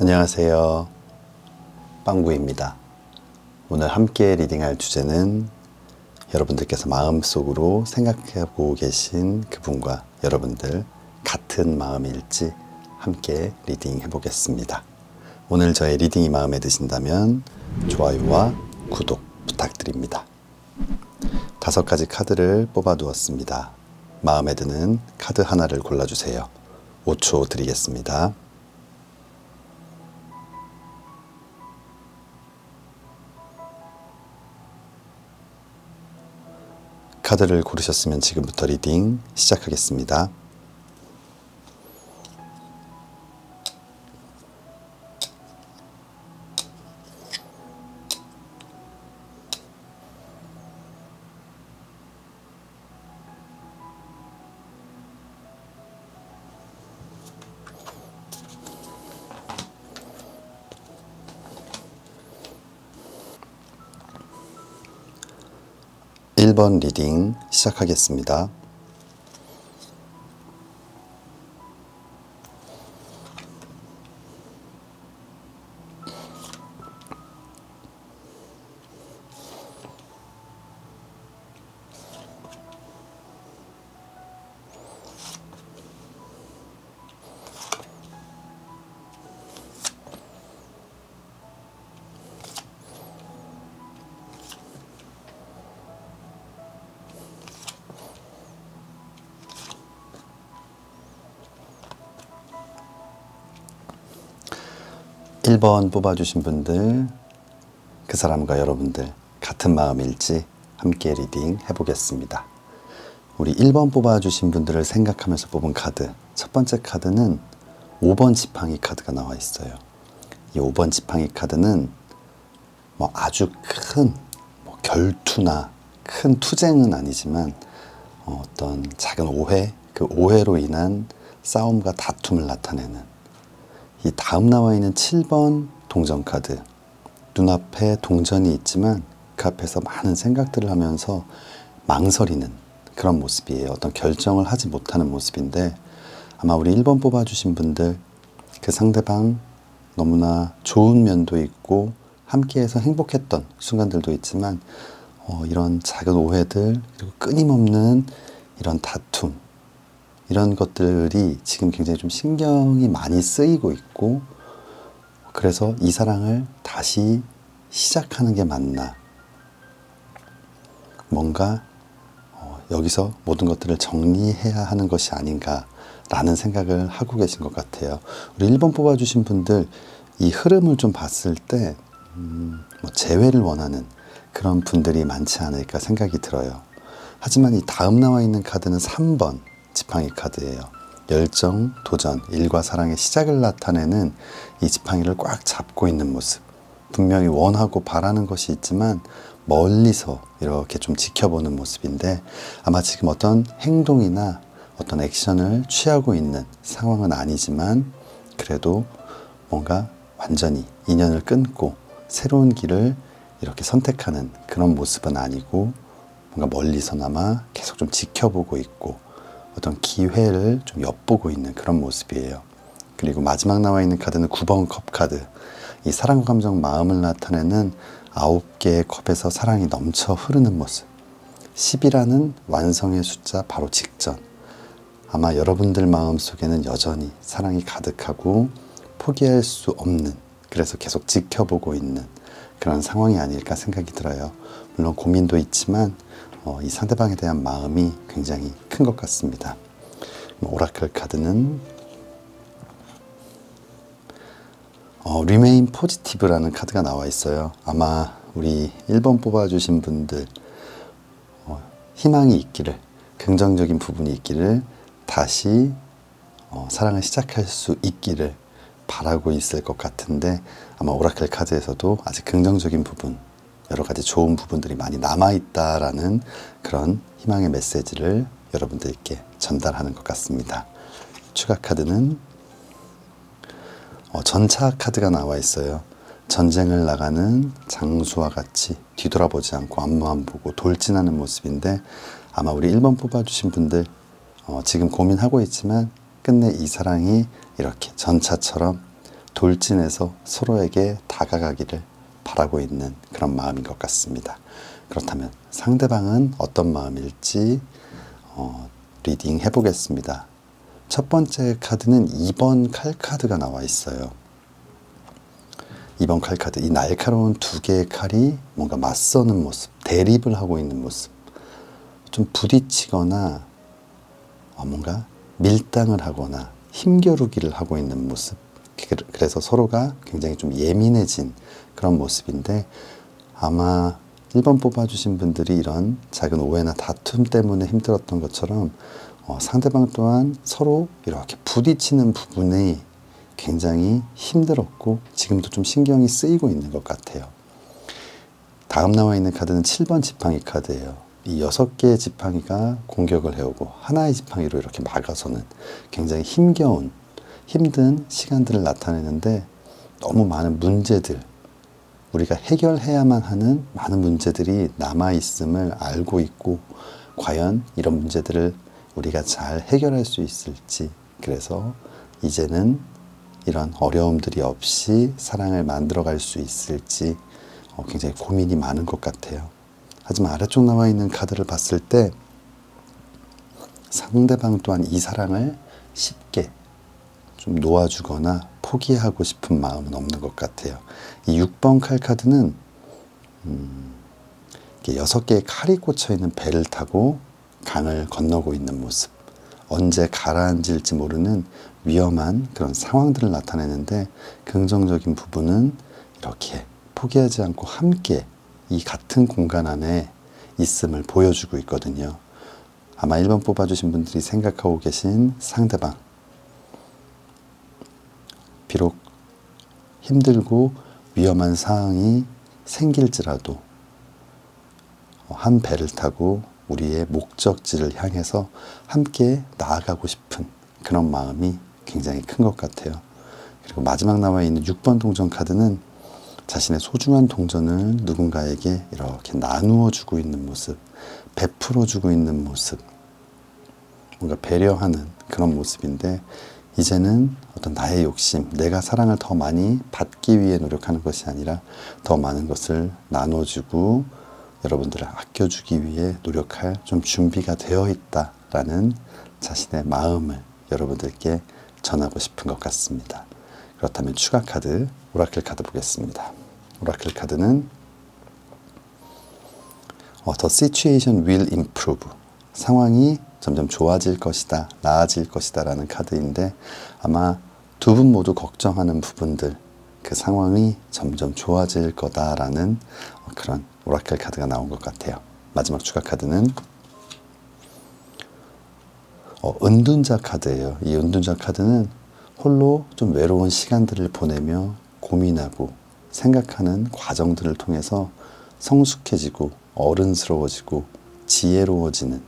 안녕하세요. 빵구입니다. 오늘 함께 리딩할 주제는 여러분들께서 마음속으로 생각하고 계신 그분과 여러분들 같은 마음일지 함께 리딩해 보겠습니다. 오늘 저의 리딩이 마음에 드신다면 좋아요와 구독 부탁드립니다. 5가지 카드를 뽑아 두었습니다. 마음에 드는 카드 하나를 골라주세요. 5초 드리겠습니다. 카드를 고르셨으면 지금부터 리딩 시작하겠습니다. 일 번 리딩 시작하겠습니다. 일 번 뽑아주신 분들, 그 사람과 여러분들 같은 마음일지 함께 리딩 해보겠습니다. 우리 1번 뽑아주신 분들을 생각하면서 뽑은 카드, 첫 번째 카드는 5번 지팡이 카드가 나와 있어요. 이 5번 지팡이 카드는 아주 큰 결투나 큰 투쟁은 아니지만 어떤 작은 오해, 그 오해로 인한 싸움과 다툼을 나타내는, 이 다음 나와 있는 7번 동전 카드, 눈앞에 동전이 있지만 그 앞에서 많은 생각들을 하면서 망설이는 그런 모습이에요. 어떤 결정을 하지 못하는 모습인데, 아마 우리 1번 뽑아주신 분들, 그 상대방 너무나 좋은 면도 있고 함께해서 행복했던 순간들도 있지만 이런 작은 오해들, 그리고 끊임없는 이런 다툼, 이런 것들이 지금 굉장히 좀 신경이 많이 쓰이고 있고, 그래서 이 사랑을 다시 시작하는 게 맞나, 뭔가 여기서 모든 것들을 정리해야 하는 것이 아닌가라는 생각을 하고 계신 것 같아요. 우리 1번 뽑아주신 분들, 이 흐름을 좀 봤을 때 재회를 원하는 그런 분들이 많지 않을까 생각이 들어요. 하지만 이 다음 나와 있는 카드는 3번 지팡이 카드예요. 열정, 도전, 일과 사랑의 시작을 나타내는 이 지팡이를 꽉 잡고 있는 모습. 분명히 원하고 바라는 것이 있지만 멀리서 이렇게 좀 지켜보는 모습인데, 아마 지금 어떤 행동이나 어떤 액션을 취하고 있는 상황은 아니지만, 그래도 뭔가 완전히 인연을 끊고 새로운 길을 이렇게 선택하는 그런 모습은 아니고, 뭔가 멀리서나마 계속 좀 지켜보고 있고 어떤 기회를 좀 엿보고 있는 그런 모습이에요. 그리고 마지막 나와 있는 카드는 9번 컵 카드. 이 사랑, 감정, 마음을 나타내는 9개의 컵에서 사랑이 넘쳐 흐르는 모습. 10이라는 완성의 숫자 바로 직전. 아마 여러분들 마음속에는 여전히 사랑이 가득하고 포기할 수 없는, 그래서 계속 지켜보고 있는 그런 상황이 아닐까 생각이 들어요. 물론 고민도 있지만 이 상대방에 대한 마음이 굉장히 큰 것 같습니다. 오라클 카드는 Remain Positive라는 카드가 나와 있어요. 아마 우리 1번 뽑아주신 분들 희망이 있기를, 긍정적인 부분이 있기를, 다시 사랑을 시작할 수 있기를 바라고 있을 것 같은데, 아마 오라클 카드에서도 아직 긍정적인 부분, 여러 가지 좋은 부분들이 많이 남아있다라는 그런 희망의 메시지를 여러분들께 전달하는 것 같습니다. 추가 카드는 전차 카드가 나와 있어요. 전쟁을 나가는 장수와 같이 뒤돌아보지 않고 앞만 보고 돌진하는 모습인데, 아마 우리 1번 뽑아주신 분들 지금 고민하고 있지만 끝내 이 사랑이 이렇게 전차처럼 돌진해서 서로에게 다가가기를 바라고 있는 그런 마음인 것 같습니다. 그렇다면 상대방은 어떤 마음일지 리딩 해보겠습니다. 첫 번째 카드는 2번 칼 카드가 나와 있어요. 2번 칼 카드, 이 날카로운 두 개의 칼이 뭔가 맞서는 모습, 대립을 하고 있는 모습, 좀 부딪히거나 뭔가 밀당을 하거나 힘겨루기를 하고 있는 모습. 그래서 서로가 굉장히 좀 예민해진 그런 모습인데, 아마 1번 뽑아주신 분들이 이런 작은 오해나 다툼 때문에 힘들었던 것처럼 상대방 또한 서로 이렇게 부딪히는 부분이 굉장히 힘들었고 지금도 좀 신경이 쓰이고 있는 것 같아요. 다음 나와 있는 카드는 7번 지팡이 카드예요. 이 6개의 지팡이가 공격을 해오고 하나의 지팡이로 이렇게 막아서는 굉장히 힘겨운, 힘든 시간들을 나타내는데, 너무 많은 문제들, 우리가 해결해야만 하는 많은 문제들이 남아있음을 알고 있고, 과연 이런 문제들을 우리가 잘 해결할 수 있을지, 그래서 이제는 이런 어려움들이 없이 사랑을 만들어갈 수 있을지 굉장히 고민이 많은 것 같아요. 하지만 아래쪽 나와 있는 카드를 봤을 때 상대방 또한 이 사랑을 쉽게 좀 놓아주거나 포기하고 싶은 마음은 없는 것 같아요. 이 6번 칼 카드는 6개의 칼이 꽂혀있는 배를 타고 강을 건너고 있는 모습, 언제 가라앉을지 모르는 위험한 그런 상황들을 나타내는데, 긍정적인 부분은 이렇게 포기하지 않고 함께 이 같은 공간 안에 있음을 보여주고 있거든요. 아마 1번 뽑아주신 분들이 생각하고 계신 상대방, 비록 힘들고 위험한 상황이 생길지라도 한 배를 타고 우리의 목적지를 향해서 함께 나아가고 싶은 그런 마음이 굉장히 큰 것 같아요. 그리고 마지막 나와 있는 6번 동전 카드는 자신의 소중한 동전을 누군가에게 이렇게 나누어 주고 있는 모습, 베풀어 주고 있는 모습, 뭔가 배려하는 그런 모습인데, 이제는 어떤 나의 욕심, 내가 사랑을 더 많이 받기 위해 노력하는 것이 아니라 더 많은 것을 나눠주고 여러분들을 아껴주기 위해 노력할 좀 준비가 되어 있다라는 자신의 마음을 여러분들께 전하고 싶은 것 같습니다. 그렇다면 추가 카드, 오라클 카드 보겠습니다. 오라클 카드는 The situation will improve. 상황이 점점 좋아질 것이다, 나아질 것이다 라는 카드인데, 아마 두 분 모두 걱정하는 부분들, 그 상황이 점점 좋아질 거다라는 그런 오라클 카드가 나온 것 같아요. 마지막 추가 카드는 은둔자 카드예요. 이 은둔자 카드는 홀로 좀 외로운 시간들을 보내며 고민하고 생각하는 과정들을 통해서 성숙해지고 어른스러워지고 지혜로워지는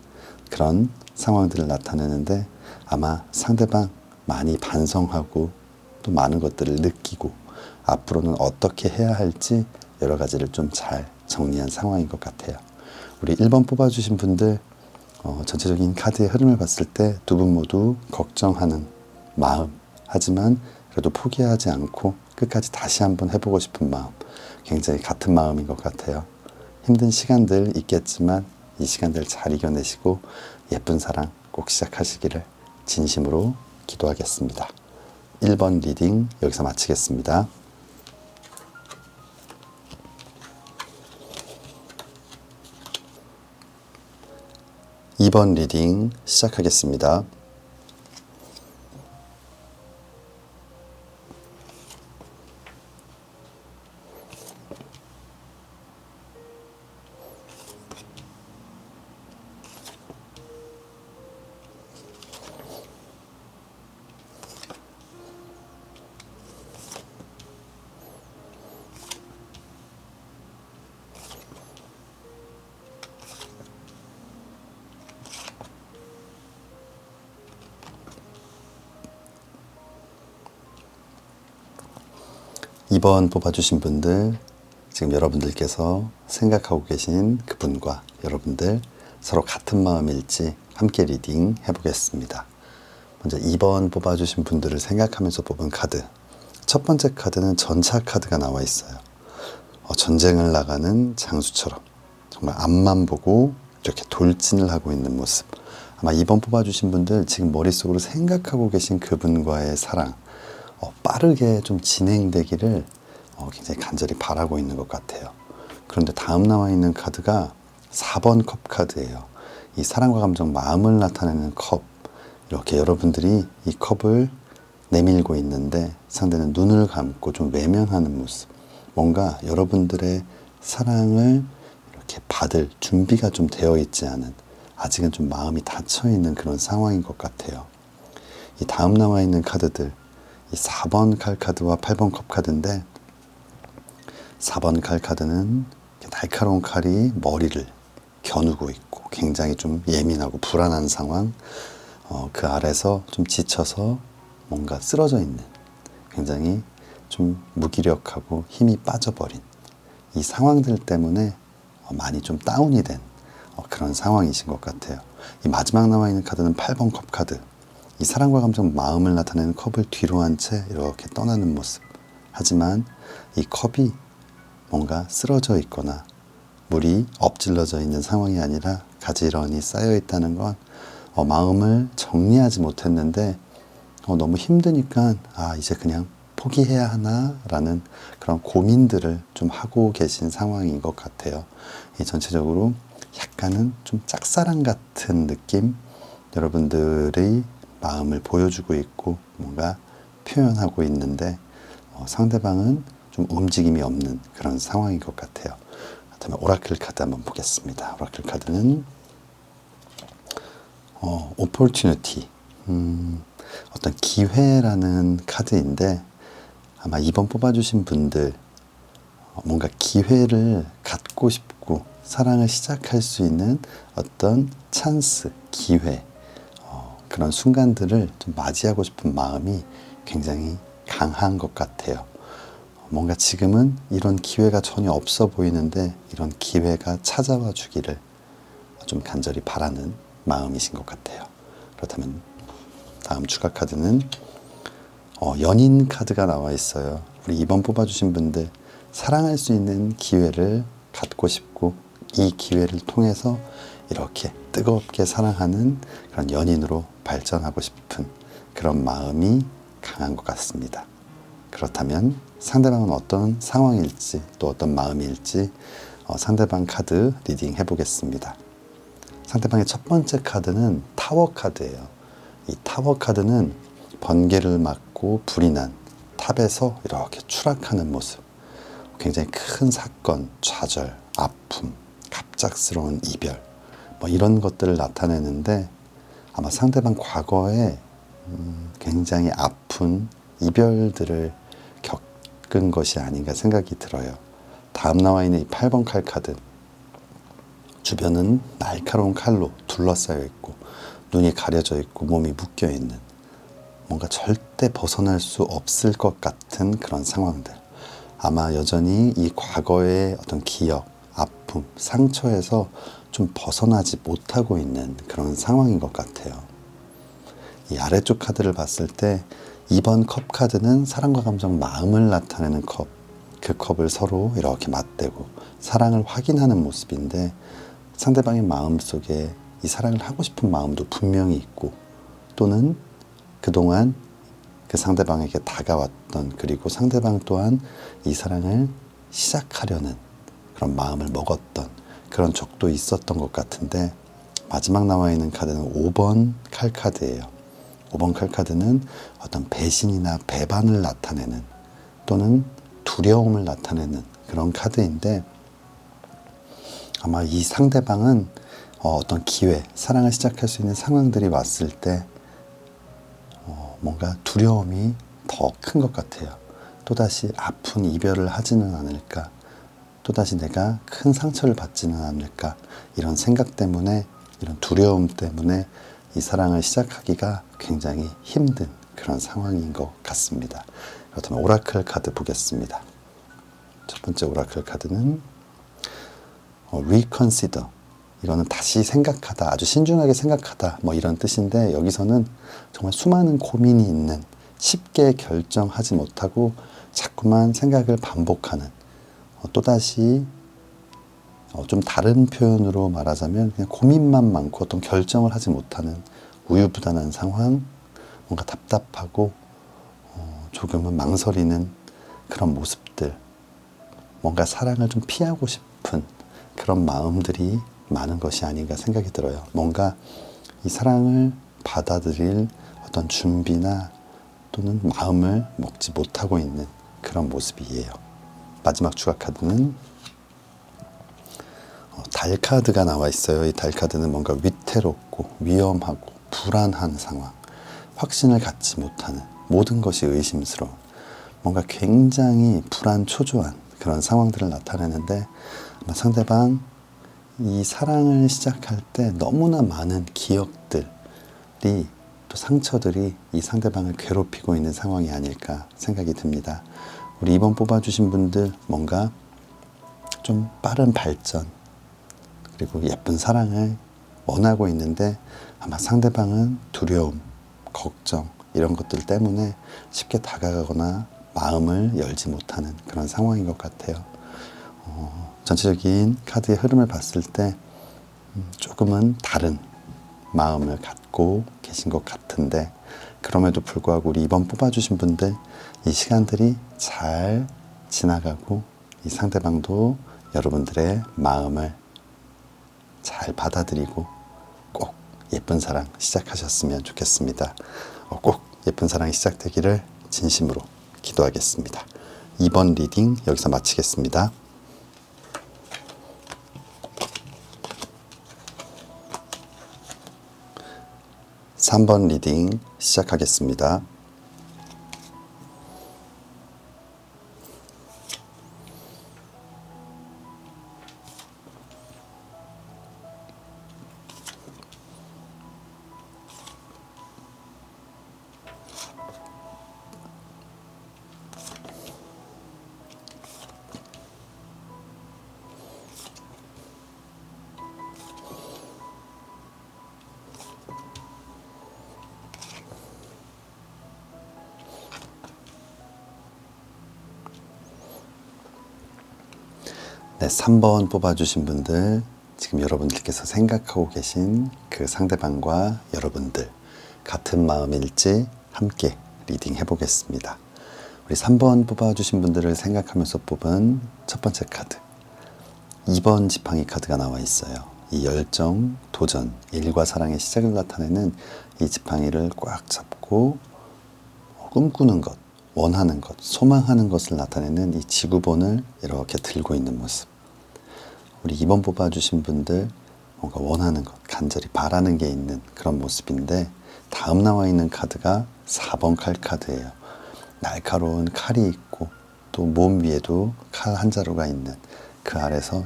그런 상황들을 나타내는데, 아마 상대방 많이 반성하고 또 많은 것들을 느끼고 앞으로는 어떻게 해야 할지 여러 가지를 좀 잘 정리한 상황인 것 같아요. 우리 1번 뽑아주신 분들 전체적인 카드의 흐름을 봤을 때 두 분 모두 걱정하는 마음, 하지만 그래도 포기하지 않고 끝까지 다시 한번 해보고 싶은 마음, 굉장히 같은 마음인 것 같아요. 힘든 시간들 있겠지만 이 시간들 잘 이겨내시고 예쁜 사랑 꼭 시작하시기를 진심으로 기도하겠습니다. 1번 리딩 여기서 마치겠습니다. 2번 리딩 시작하겠습니다. (2번) 뽑아주신 분들, 지금 여러분들께서 생각하고 계신 그분과 여러분들 서로 같은 마음일지 함께 리딩 해보겠습니다. 먼저 2번 뽑아주신 분들을 생각하면서 뽑은 카드, 첫 번째 카드는 전차 카드가 나와 있어요. 전쟁을 나가는 장수처럼 정말 앞만 보고 이렇게 돌진을 하고 있는 모습. 아마 2번 뽑아주신 분들 지금 머릿속으로 생각하고 계신 그분과의 사랑 빠르게 좀 진행되기를 굉장히 간절히 바라고 있는 것 같아요. 그런데 다음 나와 있는 카드가 4번 컵 카드예요. 이 사랑과 감정, 마음을 나타내는 컵. 이렇게 여러분들이 이 컵을 내밀고 있는데 상대는 눈을 감고 좀 외면하는 모습. 뭔가 여러분들의 사랑을 이렇게 받을 준비가 좀 되어 있지 않은, 아직은 좀 마음이 닫혀 있는 그런 상황인 것 같아요. 이 다음 나와 있는 카드들, 이 4번 칼 카드와 8번 컵 카드인데, 4번 칼 카드는 날카로운 칼이 머리를 겨누고 있고 굉장히 좀 예민하고 불안한 상황. 그 아래서 좀 지쳐서 뭔가 쓰러져 있는, 굉장히 좀 무기력하고 힘이 빠져버린 이 상황들 때문에 많이 좀 다운이 된 그런 상황이신 것 같아요. 이 마지막 나와 있는 카드는 8번 컵 카드. 이 사랑과 감정, 마음을 나타내는 컵을 뒤로 한 채 이렇게 떠나는 모습. 하지만 이 컵이 뭔가 쓰러져 있거나 물이 엎질러져 있는 상황이 아니라 가지런히 쌓여 있다는 건 마음을 정리하지 못했는데 너무 힘드니까 이제 그냥 포기해야 하나 라는 그런 고민들을 좀 하고 계신 상황인 것 같아요. 이 전체적으로 약간은 좀 짝사랑 같은 느낌, 여러분들의 마음을 보여주고 있고 뭔가 표현하고 있는데 상대방은 좀 움직임이 없는 그런 상황인 것 같아요. 그렇다면 오라클 카드 한번 보겠습니다. 오라클 카드는 opportunity, 어떤 기회라는 카드인데, 아마 2번 뽑아주신 분들 뭔가 기회를 갖고 싶고 사랑을 시작할 수 있는 어떤 찬스, 기회, 그런 순간들을 좀 맞이하고 싶은 마음이 굉장히 강한 것 같아요. 뭔가 지금은 이런 기회가 전혀 없어 보이는데 이런 기회가 찾아와 주기를 좀 간절히 바라는 마음이신 것 같아요. 그렇다면 다음 추가 카드는 연인 카드가 나와 있어요. 우리 2번 뽑아주신 분들 사랑할 수 있는 기회를 갖고 싶고 이 기회를 통해서 이렇게 뜨겁게 사랑하는 그런 연인으로 발전하고 싶은 그런 마음이 강한 것 같습니다. 그렇다면 상대방은 어떤 상황일지 또 어떤 마음일지 상대방 카드 리딩 해보겠습니다. 상대방의 첫 번째 카드는 타워 카드예요. 이 타워 카드는 번개를 맞고 불이 난 탑에서 이렇게 추락하는 모습, 굉장히 큰 사건, 좌절, 아픔, 갑작스러운 이별, 이런 것들을 나타내는데 아마 상대방 과거에 굉장히 아픈 이별들을 겪은 것이 아닌가 생각이 들어요. 다음 나와 있는 이 8번 칼 카드, 주변은 날카로운 칼로 둘러싸여 있고 눈이 가려져 있고 몸이 묶여 있는, 뭔가 절대 벗어날 수 없을 것 같은 그런 상황들. 아마 여전히 이 과거의 어떤 기억, 아픔, 상처에서 좀 벗어나지 못하고 있는 그런 상황인 것 같아요. 이 아래쪽 카드를 봤을 때 2번 컵 카드는 사랑과 감정, 마음을 나타내는 컵. 그 컵을 서로 이렇게 맞대고 사랑을 확인하는 모습인데, 상대방의 마음 속에 이 사랑을 하고 싶은 마음도 분명히 있고, 또는 그동안 그 상대방에게 다가왔던, 그리고 상대방 또한 이 사랑을 시작하려는 그런 마음을 먹었던 그런 적도 있었던 것 같은데, 마지막 나와 있는 카드는 5번 칼 카드예요. 5번 칼 카드는 어떤 배신이나 배반을 나타내는, 또는 두려움을 나타내는 그런 카드인데, 아마 이 상대방은 어떤 기회, 사랑을 시작할 수 있는 상황들이 왔을 때 뭔가 두려움이 더 큰 것 같아요. 또다시 아픈 이별을 하지는 않을까, 또다시 내가 큰 상처를 받지는 않을까, 이런 생각 때문에, 이런 두려움 때문에 이 사랑을 시작하기가 굉장히 힘든 그런 상황인 것 같습니다. 그렇다면 오라클 카드 보겠습니다. 첫 번째 오라클 카드는 reconsider. 이거는 다시 생각하다, 아주 신중하게 생각하다, 이런 뜻인데, 여기서는 정말 수많은 고민이 있는, 쉽게 결정하지 못하고 자꾸만 생각을 반복하는, 또다시 좀 다른 표현으로 말하자면 그냥 고민만 많고 어떤 결정을 하지 못하는 우유부단한 상황, 뭔가 답답하고 조금은 망설이는 그런 모습들, 뭔가 사랑을 좀 피하고 싶은 그런 마음들이 많은 것이 아닌가 생각이 들어요. 뭔가 이 사랑을 받아들일 어떤 준비나 또는 마음을 먹지 못하고 있는 그런 모습이에요. 마지막 추가 카드는 달 카드가 나와 있어요. 이 달 카드는 뭔가 위태롭고 위험하고 불안한 상황, 확신을 갖지 못하는, 모든 것이 의심스러운, 뭔가 굉장히 불안초조한 그런 상황들을 나타내는데, 아마 상대방 이 사랑을 시작할 때 너무나 많은 기억들이, 또 상처들이 이 상대방을 괴롭히고 있는 상황이 아닐까 생각이 듭니다. 우리 2번 뽑아주신 분들 뭔가 좀 빠른 발전, 그리고 예쁜 사랑을 원하고 있는데 아마 상대방은 두려움, 걱정 이런 것들 때문에 쉽게 다가가거나 마음을 열지 못하는 그런 상황인 것 같아요. 전체적인 카드의 흐름을 봤을 때 조금은 다른 마음을 갖고 계신 것 같은데, 그럼에도 불구하고 우리 2번 뽑아주신 분들 이 시간들이 잘 지나가고 이 상대방도 여러분들의 마음을 잘 받아들이고 꼭 예쁜 사랑 시작하셨으면 좋겠습니다. 꼭 예쁜 사랑이 시작되기를 진심으로 기도하겠습니다. 2번 리딩 여기서 마치겠습니다. 3번 리딩 시작하겠습니다. 네, 3번 뽑아주신 분들, 지금 여러분들께서 생각하고 계신 그 상대방과 여러분들 같은 마음일지 함께 리딩 해보겠습니다. 우리 3번 뽑아주신 분들을 생각하면서 뽑은 첫 번째 카드, 2번 지팡이 카드가 나와 있어요. 이 열정, 도전, 일과 사랑의 시작을 나타내는 이 지팡이를 꽉 잡고 꿈꾸는 것, 원하는 것, 소망하는 것을 나타내는 이 지구본을 이렇게 들고 있는 모습. 우리 2번 뽑아주신 분들 뭔가 원하는 것, 간절히 바라는 게 있는 그런 모습인데, 다음 나와 있는 카드가 4번 칼 카드예요. 날카로운 칼이 있고 또 몸 위에도 칼 한 자루가 있는, 그 아래서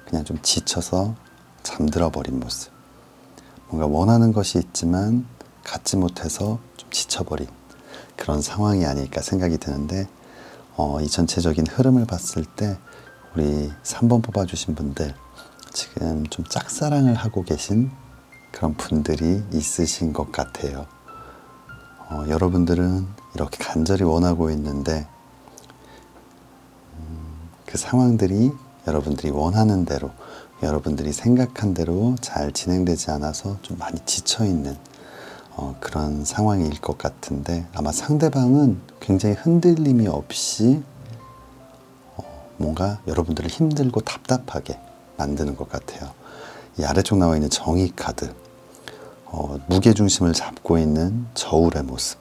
그냥 좀 지쳐서 잠들어 버린 모습. 뭔가 원하는 것이 있지만 갖지 못해서 좀 지쳐버린 그런 상황이 아닐까 생각이 드는데, 이 전체적인 흐름을 봤을 때 우리 3번 뽑아주신 분들 지금 좀 짝사랑을 하고 계신 그런 분들이 있으신 것 같아요. 여러분들은 이렇게 간절히 원하고 있는데 그 상황들이 여러분들이 원하는 대로, 여러분들이 생각한 대로 잘 진행되지 않아서 좀 많이 지쳐있는 그런 상황일 것 같은데, 아마 상대방은 굉장히 흔들림이 없이 뭔가 여러분들을 힘들고 답답하게 만드는 것 같아요. 이 아래쪽 나와 있는 정의 카드, 무게중심을 잡고 있는 저울의 모습,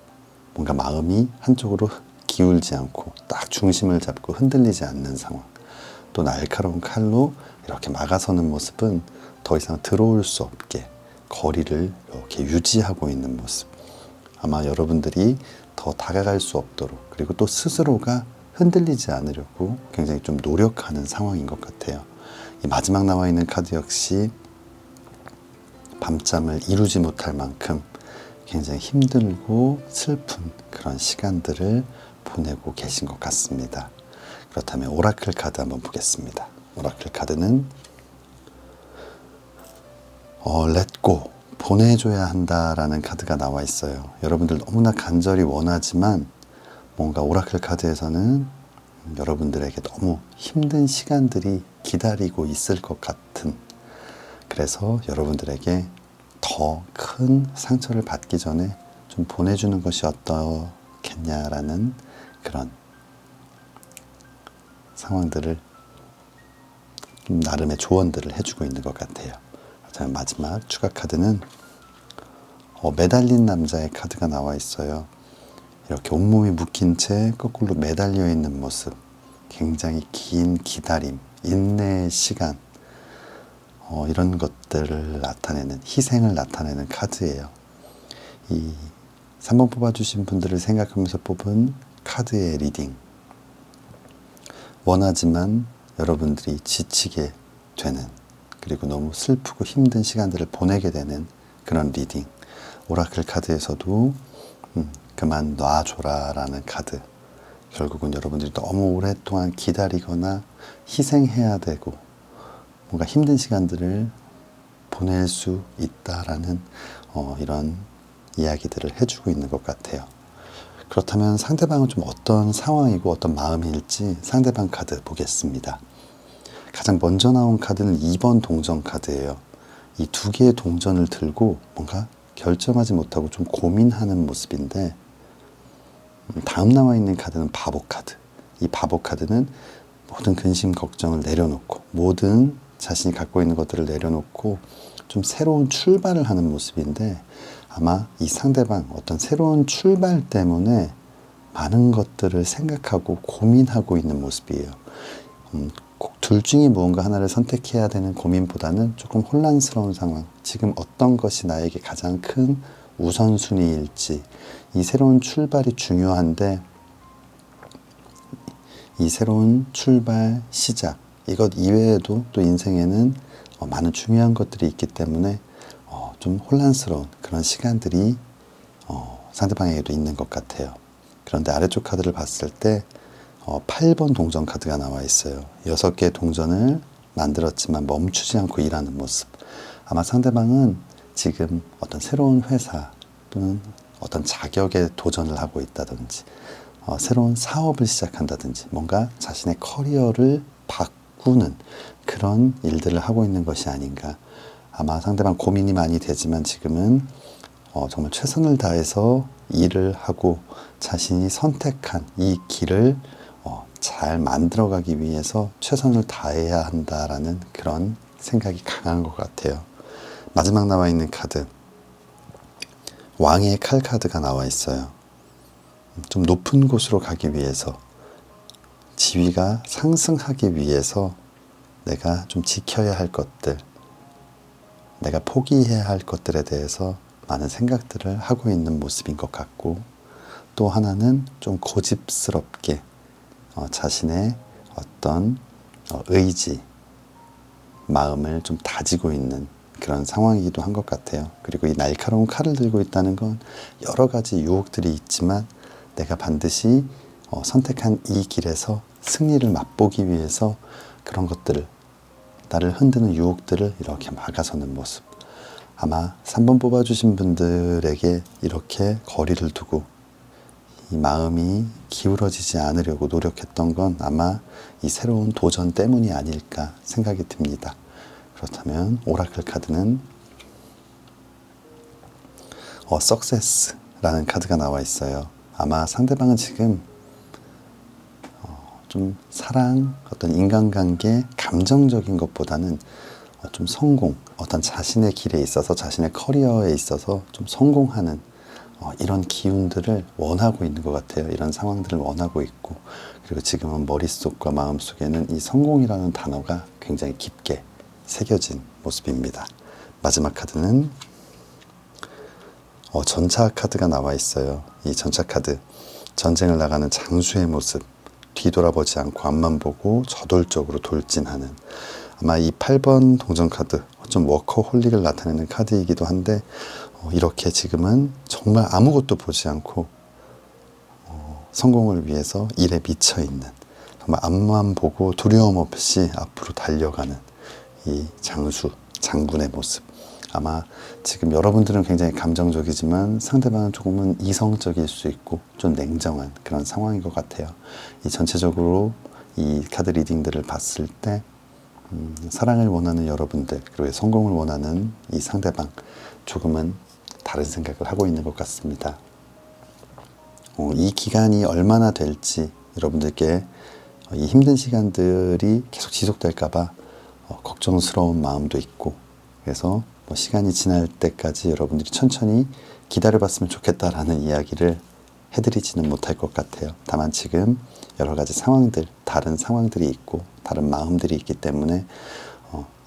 뭔가 마음이 한쪽으로 기울지 않고 딱 중심을 잡고 흔들리지 않는 상황, 또 날카로운 칼로 이렇게 막아서는 모습은 더 이상 들어올 수 없게 거리를 이렇게 유지하고 있는 모습. 아마 여러분들이 더 다가갈 수 없도록, 그리고 또 스스로가 흔들리지 않으려고 굉장히 좀 노력하는 상황인 것 같아요. 이 마지막 나와 있는 카드 역시 밤잠을 이루지 못할 만큼 굉장히 힘들고 슬픈 그런 시간들을 보내고 계신 것 같습니다. 그렇다면 오라클 카드 한번 보겠습니다. 오라클 카드는 Let go, 보내줘야 한다라는 카드가 나와 있어요. 여러분들 너무나 간절히 원하지만 뭔가 오라클 카드에서는 여러분들에게 너무 힘든 시간들이 기다리고 있을 것 같은, 그래서 여러분들에게 더 큰 상처를 받기 전에 좀 보내주는 것이 어떻겠냐라는 그런 상황들을, 나름의 조언들을 해주고 있는 것 같아요. 자, 마지막 추가 카드는 매달린 남자의 카드가 나와 있어요. 이렇게 온몸이 묶인 채 거꾸로 매달려 있는 모습, 굉장히 긴 기다림, 인내의 시간, 이런 것들을 나타내는, 희생을 나타내는 카드예요. 이 3번 뽑아주신 분들을 생각하면서 뽑은 카드의 리딩, 원하지만 여러분들이 지치게 되는, 그리고 너무 슬프고 힘든 시간들을 보내게 되는 그런 리딩. 오라클 카드에서도 그만 놔줘라 라는 카드. 결국은 여러분들이 너무 오랫동안 기다리거나 희생해야 되고 뭔가 힘든 시간들을 보낼 수 있다라는 이런 이야기들을 해주고 있는 것 같아요. 그렇다면 상대방은 좀 어떤 상황이고 어떤 마음일지 상대방 카드 보겠습니다. 가장 먼저 나온 카드는 2번 동전 카드예요. 이 두 개의 동전을 들고 뭔가 결정하지 못하고 좀 고민하는 모습인데, 다음 나와 있는 카드는 바보 카드. 이 바보 카드는 모든 근심 걱정을 내려놓고, 모든 자신이 갖고 있는 것들을 내려놓고 좀 새로운 출발을 하는 모습인데, 아마 이 상대방 어떤 새로운 출발 때문에 많은 것들을 생각하고 고민하고 있는 모습이에요. 꼭 둘 중에 무언가 하나를 선택해야 되는 고민보다는 조금 혼란스러운 상황, 지금 어떤 것이 나에게 가장 큰 우선순위일지, 이 새로운 출발이 중요한데, 이 새로운 출발, 시작, 이것 이외에도 또 인생에는 많은 중요한 것들이 있기 때문에 좀 혼란스러운 그런 시간들이 상대방에게도 있는 것 같아요. 그런데 아래쪽 카드를 봤을 때 8번 동전 카드가 나와 있어요. 6개의 동전을 만들었지만 멈추지 않고 일하는 모습. 아마 상대방은 지금 어떤 새로운 회사 또는 어떤 자격에 도전을 하고 있다든지, 새로운 사업을 시작한다든지, 뭔가 자신의 커리어를 바꾸는 그런 일들을 하고 있는 것이 아닌가. 아마 상대방 고민이 많이 되지만 지금은 정말 최선을 다해서 일을 하고 자신이 선택한 이 길을 잘 만들어가기 위해서 최선을 다해야 한다라는 그런 생각이 강한 것 같아요. 마지막 나와 있는 카드, 왕의 칼 카드가 나와 있어요. 좀 높은 곳으로 가기 위해서, 지위가 상승하기 위해서 내가 좀 지켜야 할 것들, 내가 포기해야 할 것들에 대해서 많은 생각들을 하고 있는 모습인 것 같고, 또 하나는 좀 고집스럽게 자신의 어떤 의지, 마음을 좀 다지고 있는 그런 상황이기도 한 것 같아요. 그리고 이 날카로운 칼을 들고 있다는 건 여러 가지 유혹들이 있지만 내가 반드시 선택한 이 길에서 승리를 맛보기 위해서 그런 것들을, 나를 흔드는 유혹들을 이렇게 막아서는 모습. 아마 3번 뽑아주신 분들에게 이렇게 거리를 두고 이 마음이 기울어지지 않으려고 노력했던 건 아마 이 새로운 도전 때문이 아닐까 생각이 듭니다. 그렇다면 오라클 카드는 Success라는 카드가 나와 있어요. 아마 상대방은 지금 좀 사랑, 어떤 인간관계, 감정적인 것보다는 좀 성공, 어떤 자신의 길에 있어서, 자신의 커리어에 있어서 좀 성공하는 이런 기운들을 원하고 있는 것 같아요. 이런 상황들을 원하고 있고, 그리고 지금은 머릿속과 마음속에는 이 성공이라는 단어가 굉장히 깊게 새겨진 모습입니다. 마지막 카드는 전차 카드가 나와 있어요. 이 전차 카드, 전쟁을 나가는 장수의 모습, 뒤돌아보지 않고 앞만 보고 저돌적으로 돌진하는, 아마 이 8번 동전 카드, 좀 워커홀릭을 나타내는 카드이기도 한데, 이렇게 지금은 정말 아무것도 보지 않고 성공을 위해서 일에 미쳐있는, 정말 앞만 보고 두려움 없이 앞으로 달려가는 이 장수, 장군의 모습. 아마 지금 여러분들은 굉장히 감정적이지만 상대방은 조금은 이성적일 수 있고 좀 냉정한 그런 상황인 것 같아요. 이 전체적으로 이 카드 리딩들을 봤을 때 사랑을 원하는 여러분들 그리고 성공을 원하는 이 상대방 조금은 다른 생각을 하고 있는 것 같습니다. 이 기간이 얼마나 될지 여러분들께 이 힘든 시간들이 계속 지속될까봐 걱정스러운 마음도 있고 그래서 시간이 지날 때까지 여러분들이 천천히 기다려봤으면 좋겠다라는 이야기를 해드리지는 못할 것 같아요. 다만 지금 여러 가지 상황들, 다른 상황들이 있고 다른 마음들이 있기 때문에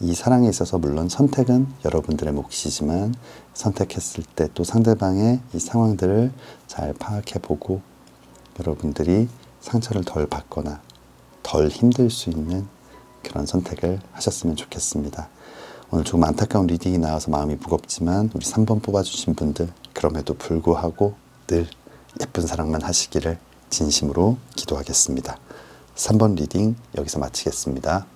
이 사랑에 있어서 물론 선택은 여러분들의 몫이지만 선택했을 때 또 상대방의 이 상황들을 잘 파악해보고 여러분들이 상처를 덜 받거나 덜 힘들 수 있는 그런 선택을 하셨으면 좋겠습니다. 오늘 조금 안타까운 리딩이 나와서 마음이 무겁지만 우리 3번 뽑아주신 분들 그럼에도 불구하고 늘 예쁜 사랑만 하시기를 진심으로 기도하겠습니다. 3번 리딩 여기서 마치겠습니다.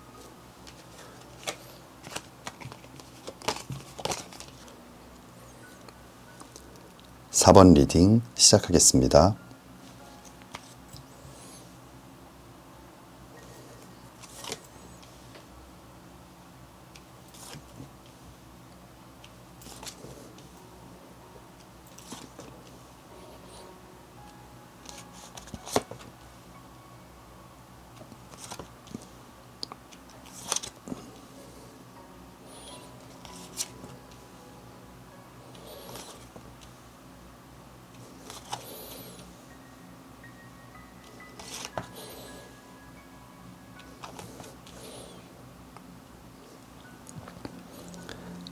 4번 리딩 시작하겠습니다.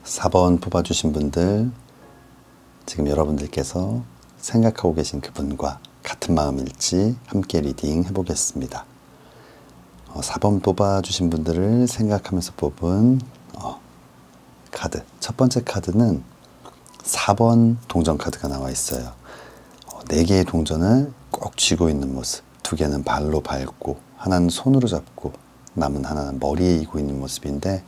사 번 뽑아주신 분들 지금 여러분들께서 생각하고 계신 그분과 같은 마음일지 함께 리딩 해보겠습니다. 4번 뽑아주신 분들을 생각하면서 뽑은 카드 첫 번째 카드는 4번 동전 카드가 나와 있어요. 4개의 동전을 꼭 쥐고 있는 모습 2개는 발로 밟고 하나는 손으로 잡고 남은 하나는 머리에 이고 있는 모습인데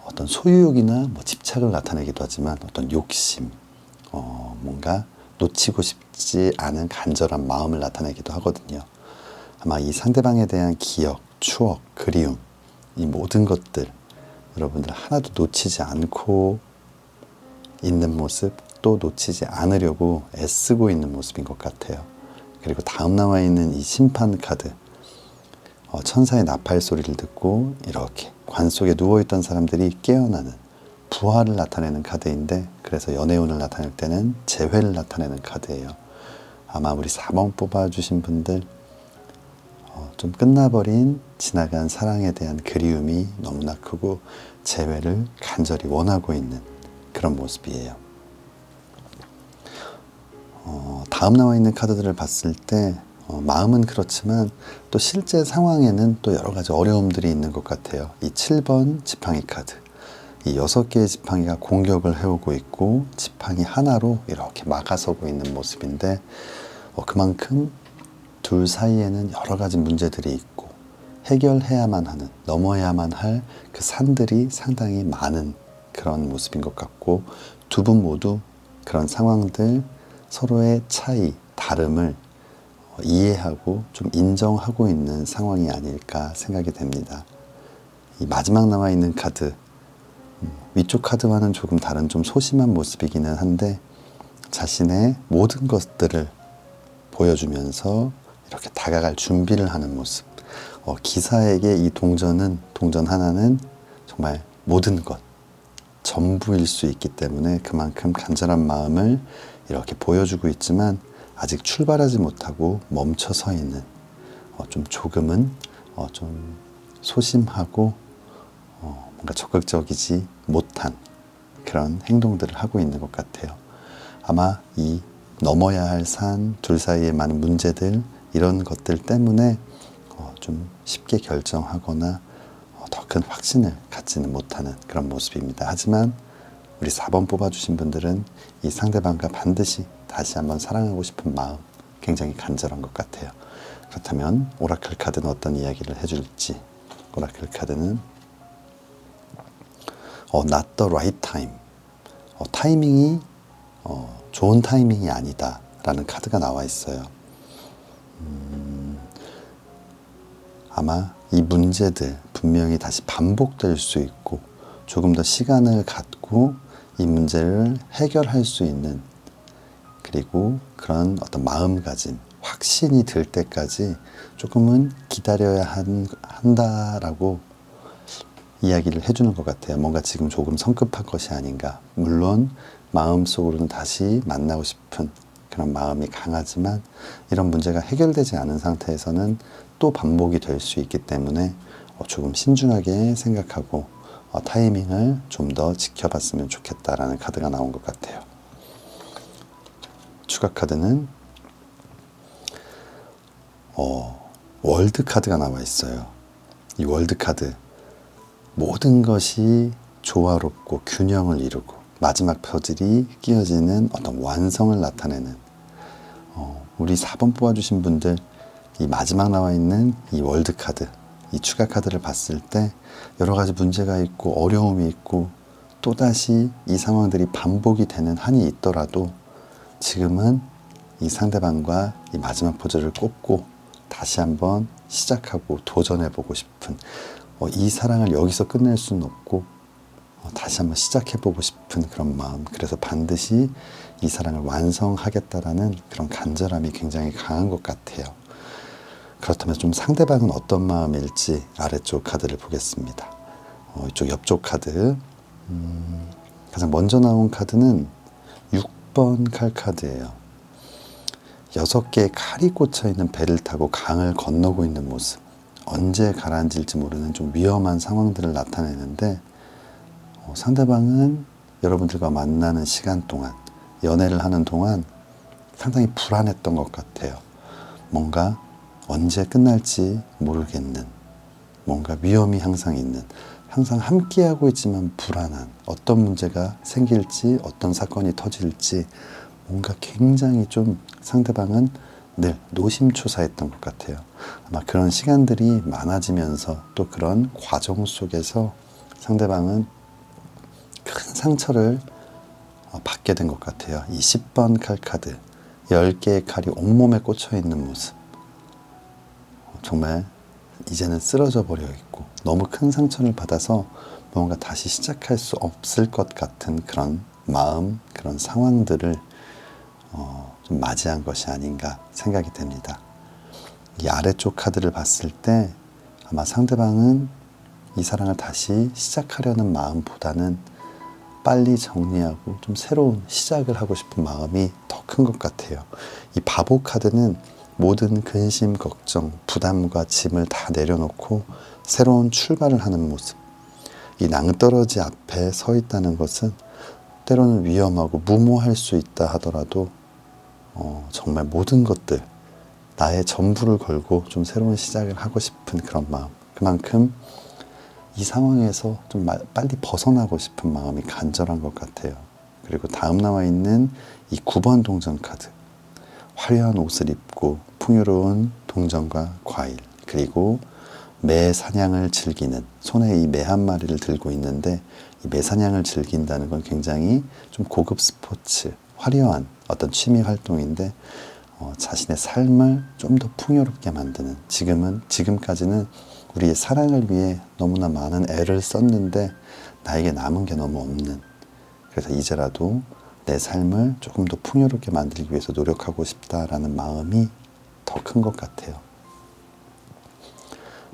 어떤 소유욕이나 집착을 나타내기도 하지만 어떤 욕심, 뭔가 놓치고 싶지 않은 간절한 마음을 나타내기도 하거든요. 아마 이 상대방에 대한 기억, 추억, 그리움, 이 모든 것들 여러분들 하나도 놓치지 않고 있는 모습, 또 놓치지 않으려고 애쓰고 있는 모습인 것 같아요. 그리고 다음 나와 있는 이 심판 카드 천사의 나팔 소리를 듣고 이렇게 관 속에 누워있던 사람들이 깨어나는 부활을 나타내는 카드인데 그래서 연애운을 나타낼 때는 재회를 나타내는 카드예요. 아마 우리 4번 뽑아주신 분들 좀 끝나버린 지나간 사랑에 대한 그리움이 너무나 크고 재회를 간절히 원하고 있는 그런 모습이에요. 다음 나와 있는 카드들을 봤을 때 마음은 그렇지만 또 실제 상황에는 또 여러 가지 어려움들이 있는 것 같아요. 이 7번 지팡이 카드 이 6개의 지팡이가 공격을 해오고 있고 지팡이 하나로 이렇게 막아서고 있는 모습인데 그만큼 둘 사이에는 여러 가지 문제들이 있고 해결해야만 하는 넘어야만 할 그 산들이 상당히 많은 그런 모습인 것 같고 두 분 모두 그런 상황들 서로의 차이, 다름을 이해하고 좀 인정하고 있는 상황이 아닐까 생각이 됩니다. 이 마지막 나와 있는 카드 위쪽 카드와는 조금 다른 좀 소심한 모습이기는 한데 자신의 모든 것들을 보여주면서 이렇게 다가갈 준비를 하는 모습. 기사에게 이 동전 하나는 정말 모든 것, 전부일 수 있기 때문에 그만큼 간절한 마음을 이렇게 보여주고 있지만 아직 출발하지 못하고 멈춰 서 있는 좀 조금은 좀 소심하고 뭔가 적극적이지 못한 그런 행동들을 하고 있는 것 같아요. 아마 이 넘어야 할 산, 둘 사이에 많은 문제들 이런 것들 때문에 좀 쉽게 결정하거나 더 큰 확신을 갖지는 못하는 그런 모습입니다. 하지만 우리 4번 뽑아주신 분들은 이 상대방과 반드시 다시 한번 사랑하고 싶은 마음 굉장히 간절한 것 같아요. 그렇다면 오라클 카드는 어떤 이야기를 해줄지. 오라클 카드는 Not the right time. 타이밍이 좋은 타이밍이 아니다 라는 카드가 나와 있어요. 아마 이 문제들 분명히 다시 반복될 수 있고 조금 더 시간을 갖고 이 문제를 해결할 수 있는, 그리고 그런 어떤 마음가짐, 확신이 들 때까지 조금은 기다려야 한다라고 이야기를 해주는 것 같아요. 뭔가 지금 조금 성급한 것이 아닌가. 물론 마음속으로는 다시 만나고 싶은 그런 마음이 강하지만 이런 문제가 해결되지 않은 상태에서는 또 반복이 될 수 있기 때문에 조금 신중하게 생각하고 타이밍을 좀 더 지켜봤으면 좋겠다라는 카드가 나온 것 같아요. 추가 카드는 월드 카드가 나와 있어요. 이 월드 카드, 모든 것이 조화롭고 균형을 이루고 마지막 퍼즐이 끼어지는 어떤 완성을 나타내는, 우리 4번 뽑아주신 분들 이 마지막 나와 있는 이 월드 카드, 이 추가 카드를 봤을 때 여러 가지 문제가 있고 어려움이 있고 또다시 이 상황들이 반복이 되는 한이 있더라도 지금은 이 상대방과 이 마지막 퍼즐을 꼽고 다시 한번 시작하고 도전해보고 싶은, 이 사랑을 여기서 끝낼 수는 없고 다시 한번 시작해보고 싶은 그런 마음, 그래서 반드시 이 사랑을 완성하겠다라는 그런 간절함이 굉장히 강한 것 같아요. 그렇다면 좀 상대방은 어떤 마음일지 아래쪽 카드를 보겠습니다. 이쪽 옆쪽 카드, 가장 먼저 나온 카드는 6번 칼 카드예요. 6개의 칼이 꽂혀있는 배를 타고 강을 건너고 있는 모습, 언제 가라앉을지 모르는 좀 위험한 상황들을 나타내는데, 상대방은 여러분들과 만나는 시간 동안, 연애를 하는 동안 상당히 불안했던 것 같아요. 뭔가 언제 끝날지 모르겠는, 뭔가 위험이 항상 있는, 항상 함께하고 있지만 불안한, 어떤 문제가 생길지, 어떤 사건이 터질지 뭔가 굉장히 좀 상대방은 늘 노심초사했던 것 같아요. 아마 그런 시간들이 많아지면서 또 그런 과정 속에서 상대방은 큰 상처를 받게 된 것 같아요. 이 10번 칼 카드, 10개의 칼이 온몸에 꽂혀 있는 모습, 정말 이제는 쓰러져 버려 있고 너무 큰 상처를 받아서 뭔가 다시 시작할 수 없을 것 같은 그런 마음, 그런 상황들을 좀 맞이한 것이 아닌가 생각이 됩니다. 이 아래쪽 카드를 봤을 때 아마 상대방은 이 사랑을 다시 시작하려는 마음보다는 빨리 정리하고 좀 새로운 시작을 하고 싶은 마음이 더 큰 것 같아요. 이 바보 카드는 모든 근심, 걱정, 부담과 짐을 다 내려놓고 새로운 출발을 하는 모습. 이 낭떠러지 앞에 서 있다는 것은 때로는 위험하고 무모할 수 있다 하더라도 정말 모든 것들, 나의 전부를 걸고 좀 새로운 시작을 하고 싶은 그런 마음. 그만큼 이 상황에서 좀 빨리 벗어나고 싶은 마음이 간절한 것 같아요. 그리고 다음 나와 있는 이 9번 동전 카드. 화려한 옷을 입고 풍요로운 동전과 과일, 그리고 매 사냥을 즐기는, 손에 이 매 한 마리를 들고 있는데 이 매 사냥을 즐긴다는 건 굉장히 좀 고급 스포츠, 화려한 어떤 취미 활동인데 자신의 삶을 좀 더 풍요롭게 만드는, 지금까지는 우리의 사랑을 위해 너무나 많은 애를 썼는데 나에게 남은 게 너무 없는, 그래서 이제라도 내 삶을 조금 더 풍요롭게 만들기 위해서 노력하고 싶다라는 마음이 더 큰 것 같아요.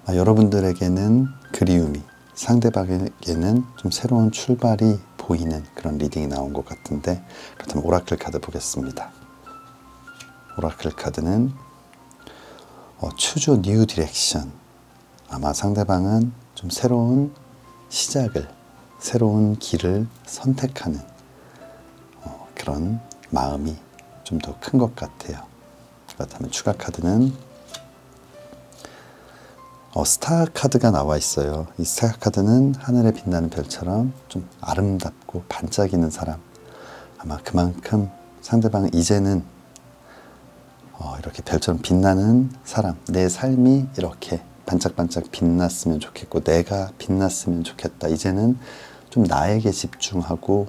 여러분들에게는 그리움이, 상대방에게는 좀 새로운 출발이 보이는 그런 리딩이 나온 것 같은데, 그렇다면 오라클 카드 보겠습니다. 오라클 카드는 Choose a new direction. 아마 상대방은 좀 새로운 시작을, 새로운 길을 선택하는 그런 마음이 좀 더 큰 것 같아요. 그렇다면 추가 카드는 스타 카드가 나와 있어요. 이 스타 카드는 하늘에 빛나는 별처럼 좀 아름답고 반짝이는 사람. 아마 그만큼 상대방은 이제는 이렇게 별처럼 빛나는 사람, 내 삶이 이렇게 반짝반짝 빛났으면 좋겠고 내가 빛났으면 좋겠다. 이제는 좀 나에게 집중하고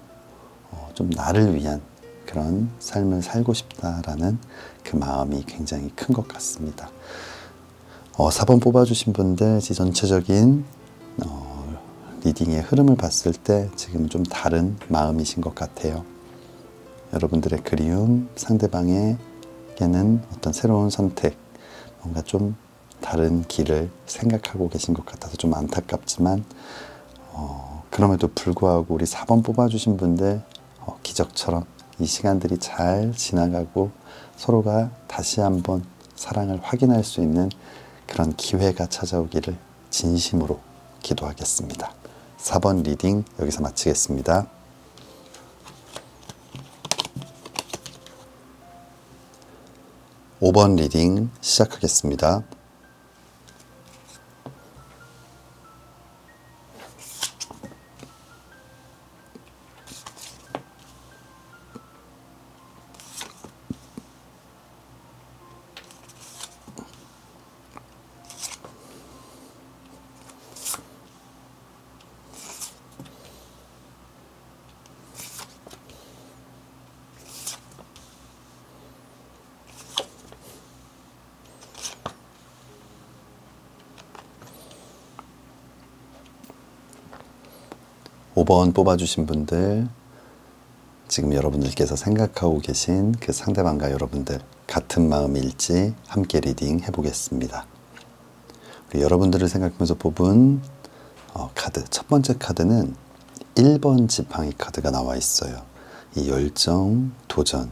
좀 나를 위한 그런 삶을 살고 싶다라는 그 마음이 굉장히 큰 것 같습니다. 4번 뽑아주신 분들 전체적인 리딩의 흐름을 봤을 때 지금 좀 다른 마음이신 것 같아요. 여러분들의 그리움, 상대방에게는 어떤 새로운 선택, 뭔가 좀 다른 길을 생각하고 계신 것 같아서 좀 안타깝지만 그럼에도 불구하고 우리 4번 뽑아주신 분들 기적처럼 이 시간들이 잘 지나가고 서로가 다시 한번 사랑을 확인할 수 있는 그런 기회가 찾아오기를 진심으로 기도하겠습니다. 4번 리딩 여기서 마치겠습니다. 5번 리딩 시작하겠습니다. 5번 뽑아주신 분들, 지금 여러분들께서 생각하고 계신 그 상대방과 여러분들 같은 마음일지 함께 리딩 해보겠습니다. 여러분들을 생각하면서 뽑은 카드, 첫 번째 카드는 1번 지팡이 카드가 나와 있어요. 이 열정, 도전,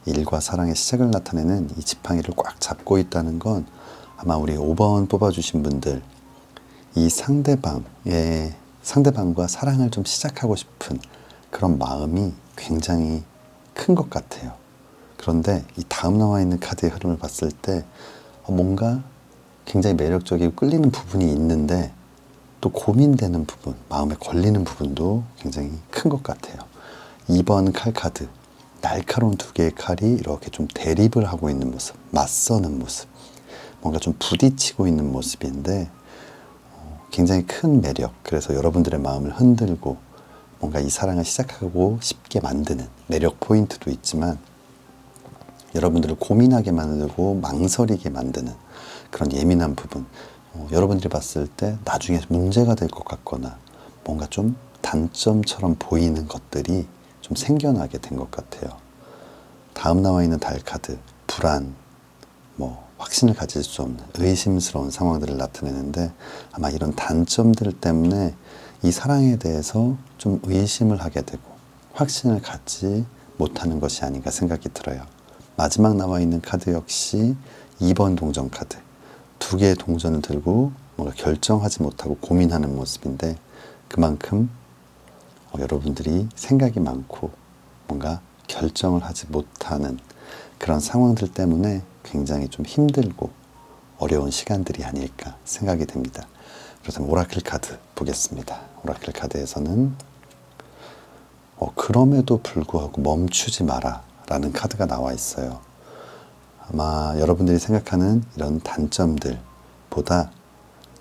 일과 사랑의 시작을 나타내는 이 지팡이를 꽉 잡고 있다는 건 아마 우리 5번 뽑아주신 분들, 이 상대방과 사랑을 좀 시작하고 싶은 그런 마음이 굉장히 큰 것 같아요. 그런데 이 다음 나와 있는 카드의 흐름을 봤을 때 뭔가 굉장히 매력적이고 끌리는 부분이 있는데 또 고민되는 부분, 마음에 걸리는 부분도 굉장히 큰 것 같아요. 2번 칼 카드, 날카로운 두 개의 칼이 이렇게 좀 대립을 하고 있는 모습, 맞서는 모습, 뭔가 좀 부딪히고 있는 모습인데 굉장히 큰 매력, 그래서 여러분들의 마음을 흔들고 뭔가 이 사랑을 시작하고 싶게 만드는 매력 포인트도 있지만 여러분들을 고민하게 만들고 망설이게 만드는 그런 예민한 부분, 여러분들이 봤을 때 나중에 문제가 될 것 같거나 뭔가 좀 단점처럼 보이는 것들이 좀 생겨나게 된 것 같아요. 다음 나와 있는 달 카드, 불안, 확신을 가질 수 없는 의심스러운 상황들을 나타내는데 아마 이런 단점들 때문에 이 사랑에 대해서 좀 의심을 하게 되고 확신을 갖지 못하는 것이 아닌가 생각이 들어요. 마지막 나와 있는 카드 역시 2번 동전 카드, 두 개의 동전을 들고 뭔가 결정하지 못하고 고민하는 모습인데 그만큼 여러분들이 생각이 많고 뭔가 결정을 하지 못하는 그런 상황들 때문에 굉장히 좀 힘들고 어려운 시간들이 아닐까 생각이 됩니다. 그렇다면 오라클 카드 보겠습니다. 오라클 카드에서는 그럼에도 불구하고 멈추지 마라 라는 카드가 나와 있어요. 아마 여러분들이 생각하는 이런 단점들보다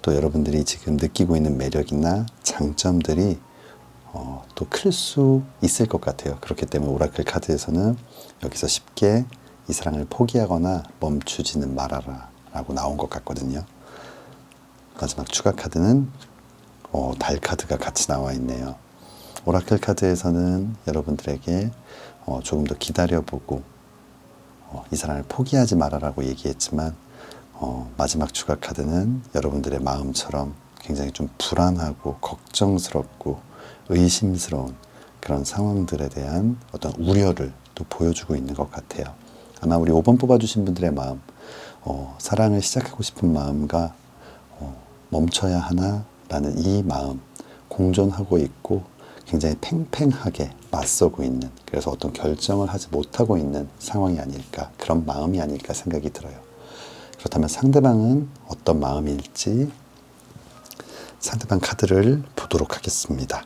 또 여러분들이 지금 느끼고 있는 매력이나 장점들이 또 클 수 있을 것 같아요. 그렇기 때문에 오라클 카드에서는 여기서 쉽게 이 사랑을 포기하거나 멈추지는 말아라 라고 나온 것 같거든요. 마지막 추가 카드는 달 카드가 같이 나와 있네요. 오라클 카드에서는 여러분들에게 조금 더 기다려보고 이 사랑을 포기하지 말아라고 얘기했지만 마지막 추가 카드는 여러분들의 마음처럼 굉장히 좀 불안하고 걱정스럽고 의심스러운 그런 상황들에 대한 어떤 우려를 또 보여주고 있는 것 같아요. 아마 우리 5번 뽑아주신 분들의 마음, 사랑을 시작하고 싶은 마음과 멈춰야 하나라는 이 마음 공존하고 있고 굉장히 팽팽하게 맞서고 있는, 그래서 어떤 결정을 하지 못하고 있는 상황이 아닐까, 그런 마음이 아닐까 생각이 들어요. 그렇다면 상대방은 어떤 마음일지 상대방 카드를 보도록 하겠습니다.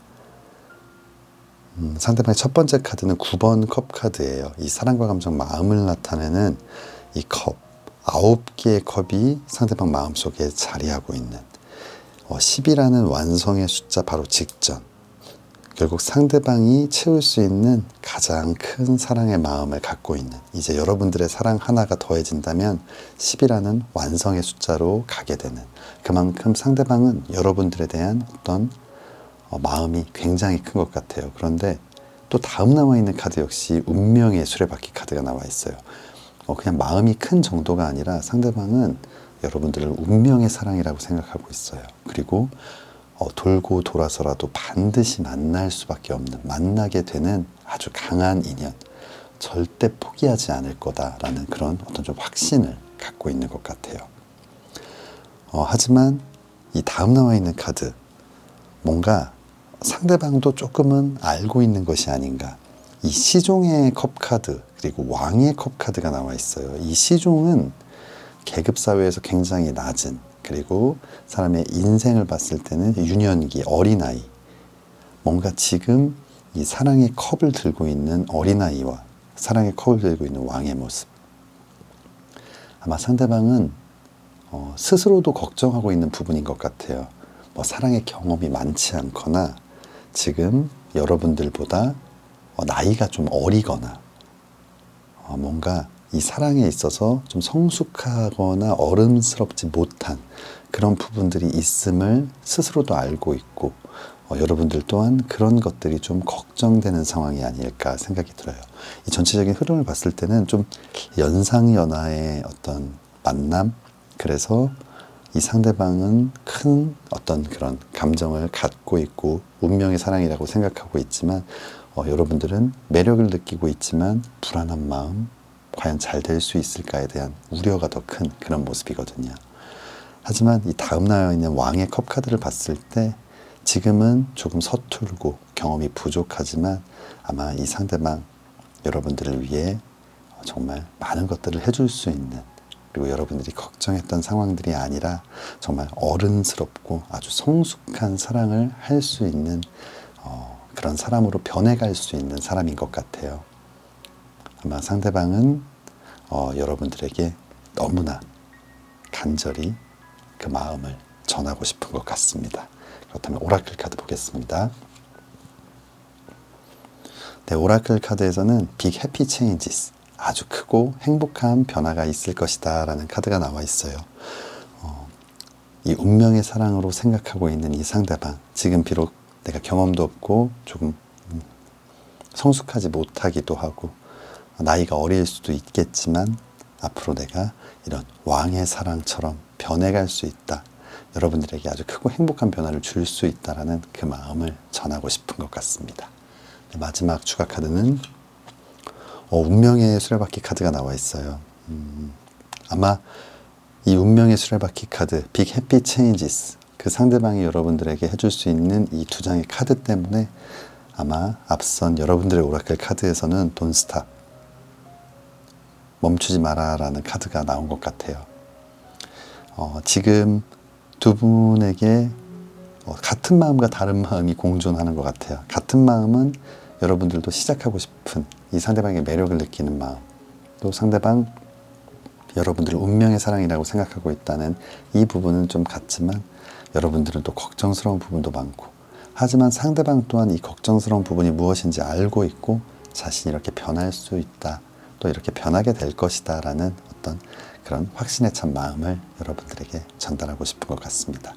상대방의 첫 번째 카드는 9번 컵 카드예요. 이 사랑과 감정, 마음을 나타내는 이 컵, 9개의 컵이 상대방 마음속에 자리하고 있는 10이라는 완성의 숫자 바로 직전, 결국 상대방이 채울 수 있는 가장 큰 사랑의 마음을 갖고 있는, 이제 여러분들의 사랑 하나가 더해진다면 10이라는 완성의 숫자로 가게 되는, 그만큼 상대방은 여러분들에 대한 어떤 마음이 굉장히 큰 것 같아요. 그런데 또 다음 나와 있는 카드 역시 운명의 수레바퀴 카드가 나와 있어요. 그냥 마음이 큰 정도가 아니라 상대방은 여러분들을 운명의 사랑이라고 생각하고 있어요. 그리고 돌고 돌아서라도 반드시 만날 수밖에 없는, 만나게 되는 아주 강한 인연, 절대 포기하지 않을 거다라는 그런 어떤 좀 확신을 갖고 있는 것 같아요. 하지만 이 다음 나와 있는 카드, 뭔가 상대방도 조금은 알고 있는 것이 아닌가. 이 시종의 컵 카드 그리고 왕의 컵 카드가 나와 있어요. 이 시종은 계급 사회에서 굉장히 낮은, 그리고 사람의 인생을 봤을 때는 유년기, 어린아이, 뭔가 지금 이 사랑의 컵을 들고 있는 어린아이와 사랑의 컵을 들고 있는 왕의 모습. 아마 상대방은 스스로도 걱정하고 있는 부분인 것 같아요. 사랑의 경험이 많지 않거나 지금 여러분들보다 나이가 좀 어리거나 뭔가 이 사랑에 있어서 좀 성숙하거나 어른스럽지 못한 그런 부분들이 있음을 스스로도 알고 있고, 여러분들 또한 그런 것들이 좀 걱정되는 상황이 아닐까 생각이 들어요. 이 전체적인 흐름을 봤을 때는 좀 연상연하의 어떤 만남, 그래서 이 상대방은 큰 어떤 그런 감정을 갖고 있고 운명의 사랑이라고 생각하고 있지만, 여러분들은 매력을 느끼고 있지만 불안한 마음, 과연 잘 될 수 있을까에 대한 우려가 더 큰 그런 모습이거든요. 하지만 이 다음 나와 있는 왕의 컵 카드를 봤을 때 지금은 조금 서툴고 경험이 부족하지만 아마 이 상대방 여러분들을 위해 정말 많은 것들을 해줄 수 있는, 그리고 여러분들이 걱정했던 상황들이 아니라 정말 어른스럽고 아주 성숙한 사랑을 할 수 있는 그런 사람으로 변해갈 수 있는 사람인 것 같아요. 아마 상대방은 여러분들에게 너무나 간절히 그 마음을 전하고 싶은 것 같습니다. 그렇다면 오라클 카드 보겠습니다. 네, 오라클 카드에서는 빅 해피 체인지스, 아주 크고 행복한 변화가 있을 것이다 라는 카드가 나와 있어요. 이 운명의 사랑으로 생각하고 있는 이 상대방, 지금 비록 내가 경험도 없고 조금 성숙하지 못하기도 하고 나이가 어릴 수도 있겠지만 앞으로 내가 이런 왕의 사랑처럼 변해갈 수 있다, 여러분들에게 아주 크고 행복한 변화를 줄 수 있다라는 그 마음을 전하고 싶은 것 같습니다. 마지막 추가 카드는 운명의 수레바퀴 카드가 나와 있어요. 아마 이 운명의 수레바퀴 카드, 빅 해피 체인지스, 그 상대방이 여러분들에게 해줄 수 있는 이 두 장의 카드 때문에 아마 앞선 여러분들의 오라클 카드에서는 Don't stop, 멈추지 마라 라는 카드가 나온 것 같아요. 지금 두 분에게 같은 마음과 다른 마음이 공존하는 것 같아요. 같은 마음은 여러분들도 시작하고 싶은, 이 상대방의 매력을 느끼는 마음, 또 상대방 여러분들을 운명의 사랑이라고 생각하고 있다는 이 부분은 좀 같지만 여러분들은 또 걱정스러운 부분도 많고, 하지만 상대방 또한 이 걱정스러운 부분이 무엇인지 알고 있고 자신이 이렇게 변할 수 있다, 또 이렇게 변하게 될 것이다 라는 어떤 그런 확신에 찬 마음을 여러분들에게 전달하고 싶은 것 같습니다.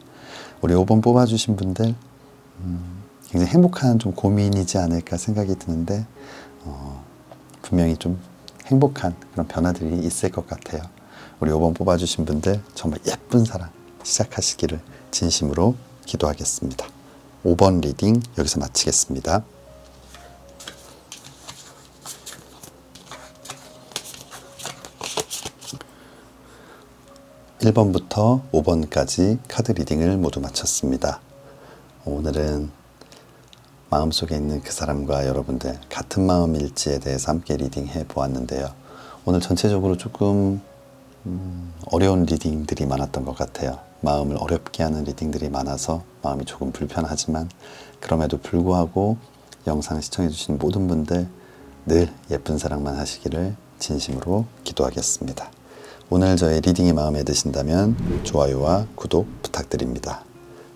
우리 5번 뽑아주신 분들 굉장히 행복한 좀 고민이지 않을까 생각이 드는데 분명히 좀 행복한 그런 변화들이 있을 것 같아요. 우리 5번 뽑아주신 분들 정말 예쁜 사랑 시작하시기를 진심으로 기도하겠습니다. 5번 리딩 여기서 마치겠습니다. 1번부터 5번까지 카드 리딩을 모두 마쳤습니다. 오늘은 마음속에 있는 그 사람과 여러분들 같은 마음일지에 대해서 함께 리딩해 보았는데요. 오늘 전체적으로 조금 어려운 리딩들이 많았던 것 같아요. 마음을 어렵게 하는 리딩들이 많아서 마음이 조금 불편하지만 그럼에도 불구하고 영상 시청해 주신 모든 분들 늘 예쁜 사랑만 하시기를 진심으로 기도하겠습니다. 오늘 저의 리딩이 마음에 드신다면 좋아요와 구독 부탁드립니다.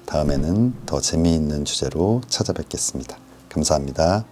다음에는 더 재미있는 주제로 찾아뵙겠습니다. 감사합니다.